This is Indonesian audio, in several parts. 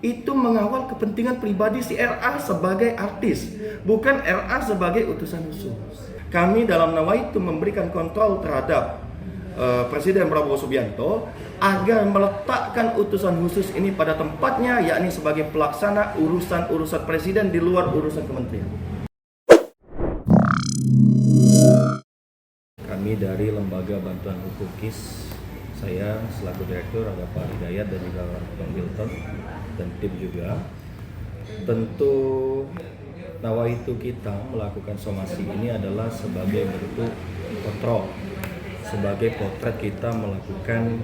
itu mengawal kepentingan pribadi si RA sebagai artis, bukan RA sebagai utusan khusus. Kami dalam Nawaitu memberikan kontrol terhadap Presiden Prabowo Subianto agar meletakkan utusan khusus ini pada tempatnya, yakni sebagai pelaksana urusan-urusan presiden di luar urusan kementerian. Kami dari Lembaga Bantuan Hukum KIS, saya selaku direktur, ada Pak Hidayat dan juga Bang Wilton dan tim juga. Tentu Nawaitu kita melakukan somasi ini adalah sebagai bentuk kontrol, sebagai potret kita melakukan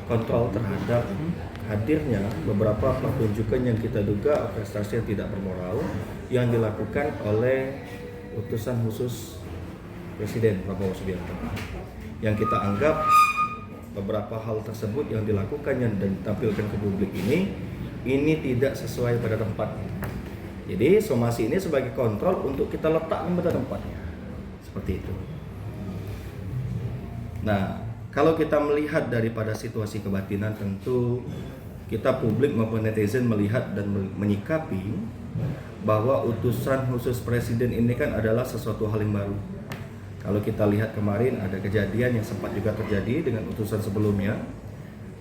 kontrol terhadap hadirnya beberapa pertunjukan yang kita duga orkestrasi yang tidak bermoral yang dilakukan oleh utusan khusus Presiden Prabowo Subianto, yang kita anggap beberapa hal tersebut yang dilakukannya dan ditampilkan ke publik ini tidak sesuai pada tempatnya. Jadi somasi ini sebagai kontrol untuk kita letakkan pada tempatnya, seperti itu. Nah, kalau kita melihat daripada situasi kebatinan, tentu kita publik maupun netizen melihat dan menyikapi bahwa utusan khusus presiden ini kan adalah sesuatu hal yang baru. Kalau kita lihat kemarin ada kejadian yang sempat juga terjadi dengan utusan sebelumnya.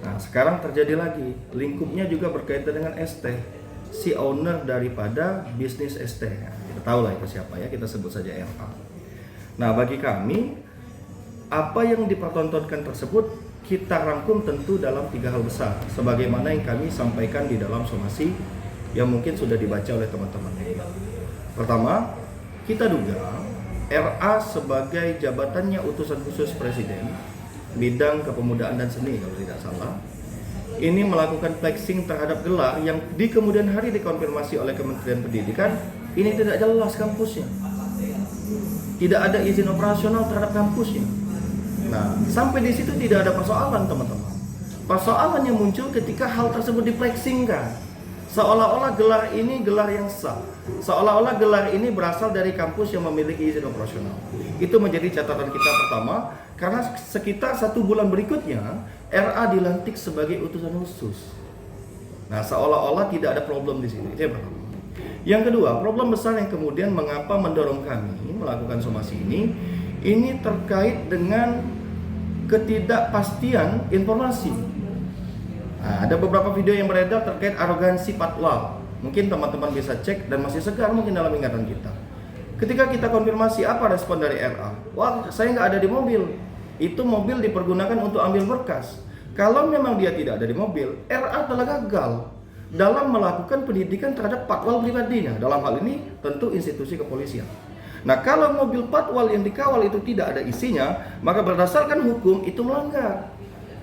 Nah, sekarang terjadi lagi. Lingkupnya juga berkaitan dengan ST, si owner daripada bisnis ST. Kita tahu lah itu siapa ya, kita sebut saja RA. Nah, bagi kami, apa yang dipertontonkan tersebut kita rangkum tentu dalam 3 hal besar, sebagaimana yang kami sampaikan di dalam somasi yang mungkin sudah dibaca oleh teman-teman. Pertama, kita duga RA sebagai jabatannya utusan khusus presiden bidang kepemudaan dan seni kalau tidak salah, ini melakukan flexing terhadap gelar yang di kemudian hari dikonfirmasi oleh Kementerian Pendidikan. Ini tidak jelas kampusnya, tidak ada izin operasional terhadap kampusnya. Nah, sampai di situ tidak ada persoalan, teman-teman. Persoalannya muncul ketika hal tersebut diflexingkan, seolah-olah gelar ini gelar yang sah, seolah-olah gelar ini berasal dari kampus yang memiliki izin operasional. Itu menjadi catatan kita pertama, karena sekitar 1 bulan berikutnya RA dilantik sebagai utusan khusus. Nah, seolah-olah tidak ada problem di sini. Itu yang pertama. Yang kedua, problem besar yang kemudian mengapa mendorong kami melakukan somasi ini terkait dengan ketidakpastian informasi. Nah, ada beberapa video yang beredar terkait arogansi patwal. Mungkin teman-teman bisa cek dan masih segar mungkin dalam ingatan kita. Ketika kita konfirmasi apa respon dari RA, wah saya nggak ada di mobil. Itu mobil dipergunakan untuk ambil berkas. Kalau memang dia tidak ada di mobil, RA telah gagal dalam melakukan pendidikan terhadap patwal pribadinya. Dalam hal ini tentu institusi kepolisian. Nah, kalau mobil patwal yang dikawal itu tidak ada isinya, maka berdasarkan hukum itu melanggar.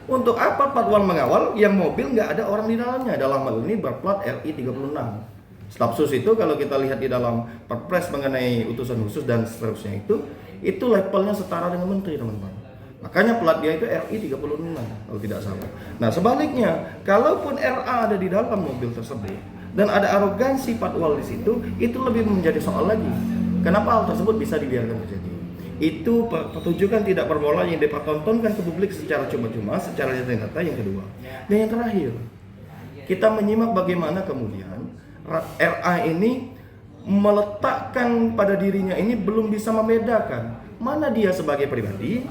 Untuk apa patwal mengawal yang mobil nggak ada orang di dalamnya? Dalam hal ini berplat RI 36. Stafsus itu kalau kita lihat di dalam perpres mengenai utusan khusus dan seterusnya itu levelnya setara dengan menteri, teman-teman. Makanya plat dia itu RI 36 kalau tidak salah. Nah, sebaliknya, kalaupun RA ada di dalam mobil tersebut dan ada arogansi patwal di situ, itu lebih menjadi soal lagi. Kenapa hal tersebut bisa dibiarkan terjadi? Itu pertunjukan tidak bermoral yang dipertontonkan ke publik secara cuma-cuma, secara nyata. Yang kedua, dan yang terakhir, kita menyimak bagaimana kemudian RA ini meletakkan pada dirinya ini belum bisa membedakan mana dia sebagai pribadi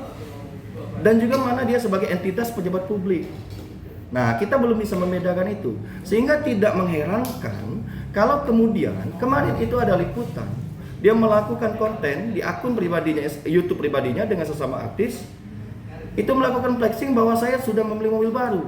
dan juga mana dia sebagai entitas pejabat publik. Nah, kita belum bisa membedakan itu, sehingga tidak mengherankan kalau kemudian kemarin itu ada liputan. Dia melakukan konten di akun pribadinya, YouTube pribadinya dengan sesama artis. Itu melakukan flexing bahwa saya sudah membeli mobil baru.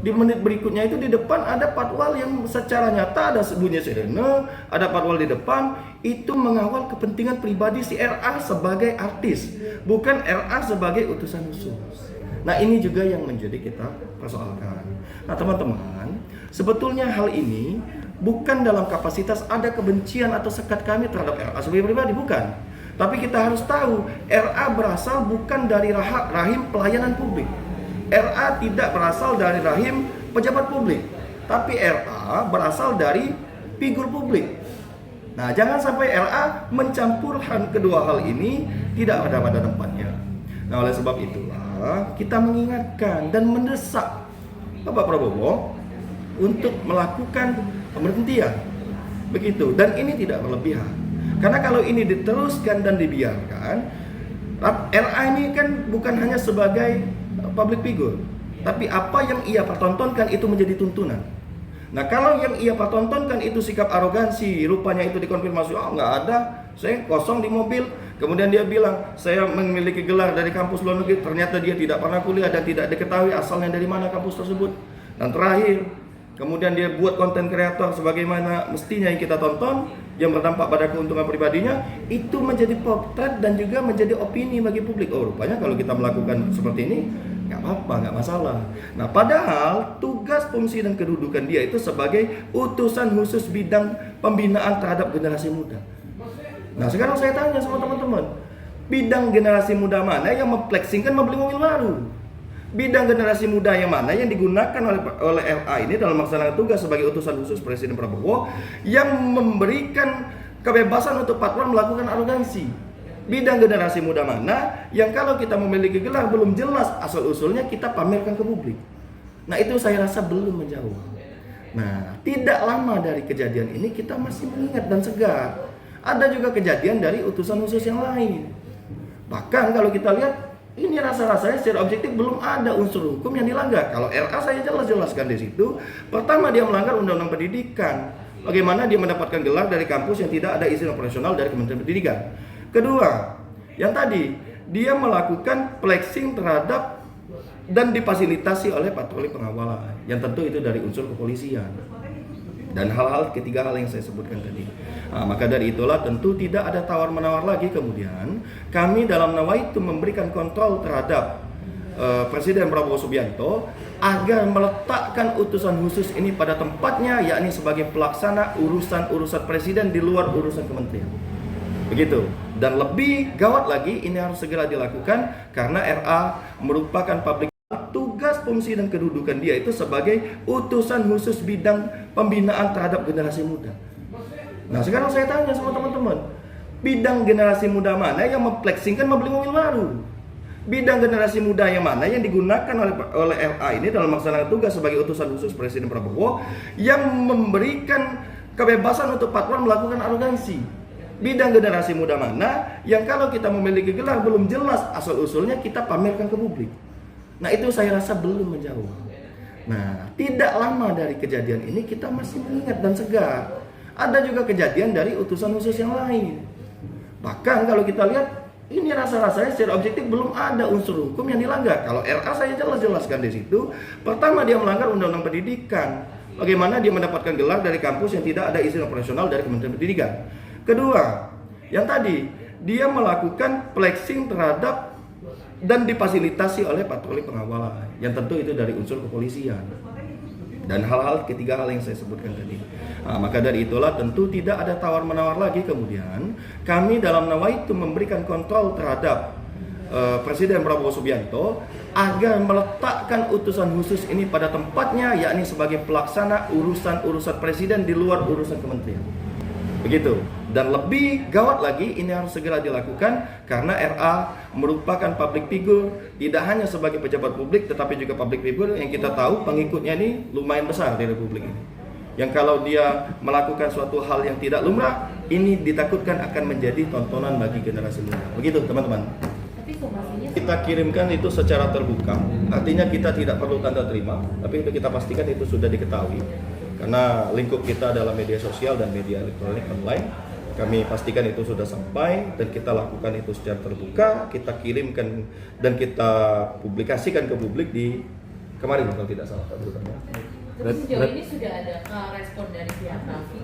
Di menit berikutnya itu di depan ada patwal yang secara nyata ada bunyi sirene, ada patwal di depan. Itu mengawal kepentingan pribadi si RA sebagai artis, bukan RA sebagai utusan khusus. Nah, ini juga yang menjadi kita persoalkan. Nah, teman-teman, sebetulnya hal ini bukan dalam kapasitas ada kebencian atau sekat kami terhadap RA sebagai pribadi, bukan. Tapi kita harus tahu, RA berasal bukan dari rahim pelayanan publik. RA tidak berasal dari rahim pejabat publik. Tapi RA berasal dari figur publik. Nah, jangan sampai RA mencampurkan kedua hal ini, tidak ada pada tempatnya. Nah, oleh sebab itulah kita mengingatkan dan mendesak Bapak Prabowo untuk melakukan pemberhentian. Begitu, dan ini tidak berlebihan. Karena kalau ini diteruskan dan dibiarkan, RA ini kan bukan hanya sebagai public figure, tapi apa yang ia pertontonkan itu menjadi tuntunan. Nah, kalau yang ia pertontonkan itu sikap arogansi, rupanya itu dikonfirmasi, oh nggak ada, saya kosong di mobil. Kemudian dia bilang, saya memiliki gelar dari kampus luar negeri, ternyata dia tidak pernah kuliah dan tidak diketahui asalnya dari mana kampus tersebut. Dan terakhir, kemudian dia buat konten kreator sebagaimana mestinya yang kita tonton, yang berdampak pada keuntungan pribadinya, itu menjadi potret dan juga menjadi opini bagi publik. Oh, rupanya kalau kita melakukan seperti ini, nggak apa-apa, nggak masalah. Nah, padahal tugas, fungsi, dan kedudukan dia itu sebagai utusan khusus bidang pembinaan terhadap generasi muda. Nah, sekarang saya tanya sama teman-teman, bidang generasi muda mana yang memfleksingkan membeli mobil baru? Bidang generasi muda yang mana yang digunakan oleh RA ini dalam melaksanakan tugas sebagai utusan khusus Presiden Prabowo yang memberikan kebebasan untuk patron melakukan arogansi? Bidang generasi muda mana yang kalau kita memiliki gelar belum jelas asal-usulnya kita pamerkan ke publik? Nah, itu saya rasa belum menjawab. Nah, tidak lama dari kejadian ini kita masih mengingat dan segar. Ada juga kejadian dari utusan khusus yang lain. Bahkan kalau kita lihat, ini rasa-rasanya secara objektif belum ada unsur hukum yang dilanggar. Kalau RA saya jelaskan di situ. Pertama, dia melanggar Undang-Undang Pendidikan. Bagaimana dia mendapatkan gelar dari kampus yang tidak ada izin operasional dari Kementerian Pendidikan. Kedua, yang tadi, dia melakukan flexing terhadap dan difasilitasi oleh patroli pengawalan. Yang tentu itu dari unsur kepolisian. Dan ketiga hal yang saya sebutkan tadi. Nah, maka dari itulah tentu tidak ada tawar-menawar lagi kemudian kami dalam nawaitu memberikan kontrol terhadap Presiden Prabowo Subianto agar meletakkan utusan khusus ini pada tempatnya, yakni sebagai pelaksana urusan-urusan presiden di luar urusan kementerian. Begitu. Dan lebih gawat lagi, ini harus segera dilakukan karena RA merupakan public. Tugas, fungsi, dan kedudukan dia itu sebagai utusan khusus bidang pembinaan terhadap generasi muda. Nah, sekarang saya tanya sama teman-teman, bidang generasi muda mana yang memfleksingkan membeli mobil baru? Bidang generasi muda yang mana yang digunakan oleh RA ini dalam melaksanakan tugas sebagai utusan khusus Presiden Prabowo yang memberikan kebebasan untuk patron melakukan arogansi? Bidang generasi muda mana yang kalau kita memiliki gelar belum jelas asal-usulnya kita pamerkan ke publik? Nah, itu saya rasa belum menjawab. Nah, tidak lama dari kejadian ini kita masih mengingat dan segar. Ada juga kejadian dari utusan khusus yang lain. Bahkan kalau kita lihat, ini rasa-rasanya secara objektif belum ada unsur hukum yang dilanggar. Kalau RA saya jelaskan di situ. Pertama, dia melanggar Undang-Undang Pendidikan. Bagaimana dia mendapatkan gelar dari kampus yang tidak ada izin operasional dari Kementerian Pendidikan. Kedua, yang tadi, dia melakukan flexing terhadap dan difasilitasi oleh patroli pengawalan. Yang tentu itu dari unsur kepolisian. Dan ketiga hal yang saya sebutkan tadi. Nah, maka dari itulah tentu tidak ada tawar-menawar lagi kemudian kami dalam nawaitu memberikan kontrol terhadap Presiden Prabowo Subianto agar meletakkan utusan khusus ini pada tempatnya, yakni sebagai pelaksana urusan-urusan presiden di luar urusan kementerian. Begitu. Dan lebih gawat lagi, ini harus segera dilakukan karena RA merupakan public figure, tidak hanya sebagai pejabat publik tetapi juga public figure yang kita tahu pengikutnya ini lumayan besar di republik ini. Yang kalau dia melakukan suatu hal yang tidak lumrah, ini ditakutkan akan menjadi tontonan bagi generasi muda. Begitu, teman-teman. Kita kirimkan itu secara terbuka, artinya kita tidak perlu tanda terima, tapi itu kita pastikan itu sudah diketahui. Karena lingkup kita adalah media sosial dan media elektronik online, kami pastikan itu sudah sampai dan kita lakukan itu secara terbuka, kita kirimkan dan kita publikasikan ke publik di kemarin kalau tidak salah. Tapi sejauh ini sudah ada respon dari pihak Raffi?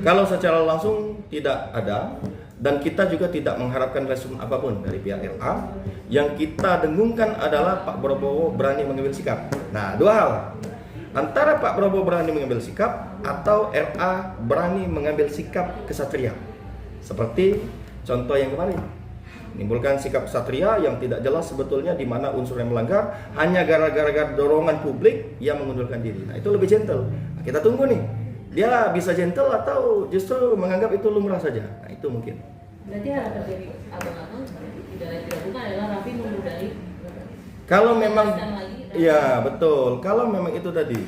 Kalau secara langsung tidak ada dan kita juga tidak mengharapkan respon apapun dari pihak RA. Yang kita dengungkan adalah Pak Prabowo berani mengambil sikap. Nah, dua hal. Antara Pak Prabowo berani mengambil sikap atau RA berani mengambil sikap kesatria. Seperti contoh yang kemarin, menimbulkan sikap kesatria yang tidak jelas sebetulnya di mana unsur yang melanggar, hanya gara-gara dorongan publik yang mengundurkan diri. Nah, itu lebih gentle. Nah, kita tunggu nih, dia bisa gentle atau justru menganggap itu lumrah saja. Nah, itu mungkin. Berarti harapan dari abang-abang tidak dilakukan adalah Raffi memudahi. Kalau memang, ya betul. Kalau memang itu tadi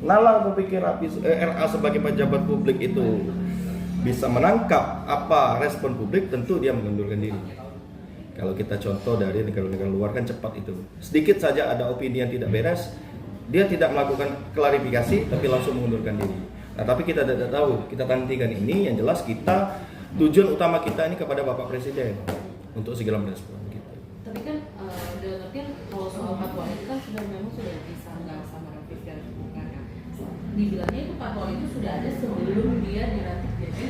nalar berpikir RA sebagai pejabat publik itu bisa menangkap apa respon publik, tentu dia mengundurkan diri. Kalau kita contoh dari negara-negara luar kan cepat itu. Sedikit saja ada opini yang tidak beres, dia tidak melakukan klarifikasi tapi langsung mengundurkan diri. Nah, tapi kita tidak tahu, kita tantikan ini. Yang jelas kita tujuan utama kita ini kepada Bapak Presiden untuk segera merespon gitu. Tapi kan dalam artian kalau soal fatwa itu kan memang sudah disanggah sama Rafiq dan Bukannya. Dibilangnya itu fatwa itu sudah ada sebelum dia dilantik jadi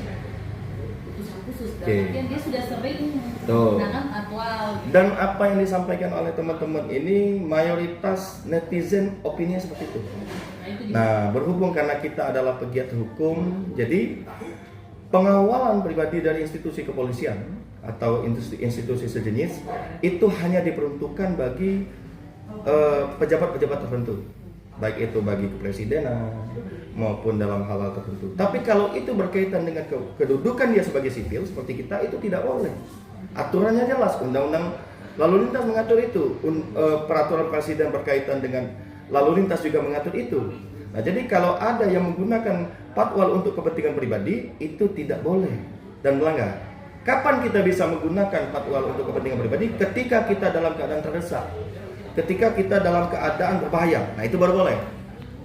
utusan khusus. Dalam artian dia sudah sering menggunakan fatwa. Gitu. Dan apa yang disampaikan oleh teman-teman ini mayoritas netizen opininya seperti itu. Nah, berhubung karena kita adalah pegiat hukum, jadi pengawalan pribadi dari institusi kepolisian atau institusi sejenis itu hanya diperuntukkan bagi pejabat-pejabat tertentu, baik itu bagi kepresidenan maupun dalam hal-hal tertentu. Tapi kalau itu berkaitan dengan kedudukan dia sebagai sipil seperti kita, itu tidak boleh. Aturannya jelas, undang-undang lalu lintas mengatur itu, peraturan presiden berkaitan dengan lalu lintas juga mengatur itu. Nah, jadi kalau ada yang menggunakan patwal untuk kepentingan pribadi, itu tidak boleh dan melanggar. Kapan kita bisa menggunakan patwal untuk kepentingan pribadi? Ketika kita dalam keadaan terdesak, ketika kita dalam keadaan berbahaya. Nah, itu baru boleh.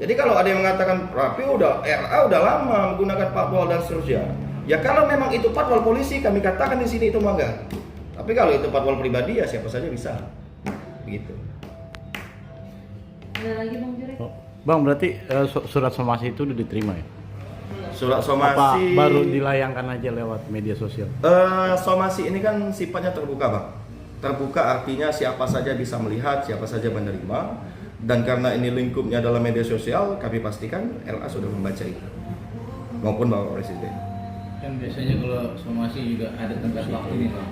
Jadi kalau ada yang mengatakan Rapi RA udah lama menggunakan patwal dan seterusnya, ya kalau memang itu patwal polisi, kami katakan di sini itu melanggar. Tapi kalau itu patwal pribadi, ya siapa saja bisa. Begitu. Ada lagi Bang Jurek? Bang, berarti surat somasi itu udah diterima ya? Surat Apa somasi baru dilayangkan aja lewat media sosial? Somasi ini kan sifatnya terbuka, Bang. Terbuka artinya siapa saja bisa melihat, siapa saja menerima. Dan karena ini lingkupnya adalah media sosial, kami pastikan LA sudah membaca itu, maupun Bapak Presiden. Kan biasanya kalau somasi juga ada tenggat waktu nih, Bang.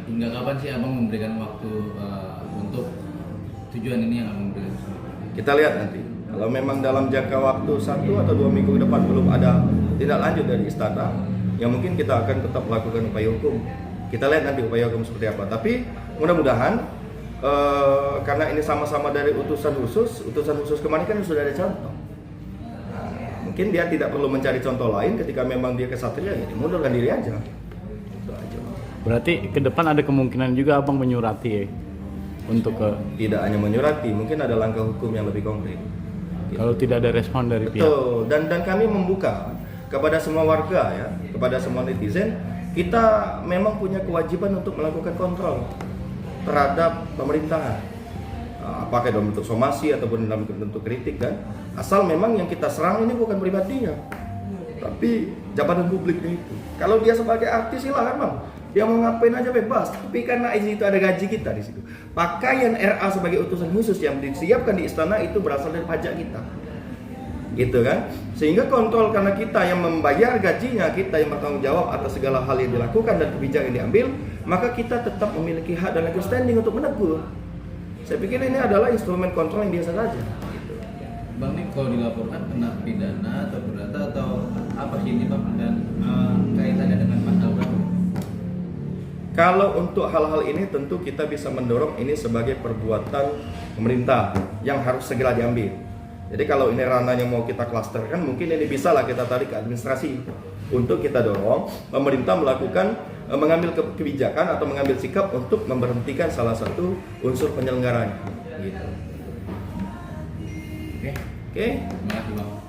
Hingga kapan sih Abang memberikan waktu untuk tujuan ini yang Abang berikan? Kita lihat nanti. Kalau memang dalam jangka waktu 1 atau 2 minggu ke depan belum ada tindak lanjut dari istana, ya mungkin kita akan tetap melakukan upaya hukum. Kita lihat nanti upaya hukum seperti apa. Tapi mudah-mudahan karena ini sama-sama dari utusan khusus kemarin kan sudah ada contoh. Nah, mungkin dia tidak perlu mencari contoh lain. Ketika memang dia kesatria, ya mundurkan diri aja. Itu aja. Berarti ke depan ada kemungkinan juga Abang menyurati ya? Untuk ke... Tidak hanya menyurati, mungkin ada langkah hukum yang lebih konkret. Kalau tidak ada respon dari pihak. Betul. Dan kami membuka kepada semua warga ya, kepada semua netizen, kita memang punya kewajiban untuk melakukan kontrol terhadap pemerintahan. Apakah dalam bentuk somasi ataupun dalam bentuk kritik kan. Asal memang yang kita serang ini bukan pribadinya, tapi jabatan publiknya itu. Kalau dia sebagai artis silakan, Bang. Dia mau ngapain aja bebas, tapi karena di situ ada gaji kita di situ. Pakaian RA sebagai utusan khusus yang disiapkan di istana itu berasal dari pajak kita. Gitu kan? Sehingga kontrol karena kita yang membayar gajinya, kita yang bertanggung jawab atas segala hal yang dilakukan dan kebijakan yang diambil, maka kita tetap memiliki hak dan legal standing untuk menegur. Saya pikir ini adalah instrumen kontrol yang biasa saja. Gitu. Bang, ini kalau dilaporkan kena pidana atau perdata atau apa sih ini Bang, dan kaitannya dengan pasal berapa? Kalau untuk hal-hal ini tentu kita bisa mendorong ini sebagai perbuatan pemerintah yang harus segera diambil. Jadi kalau ini ranahnya mau kita klasterkan, mungkin ini bisa lah kita tarik ke administrasi untuk kita dorong pemerintah melakukan mengambil kebijakan atau mengambil sikap untuk memberhentikan salah satu unsur penyelenggaranya. Gitu. Oke. Oke. Terima kasih Bang.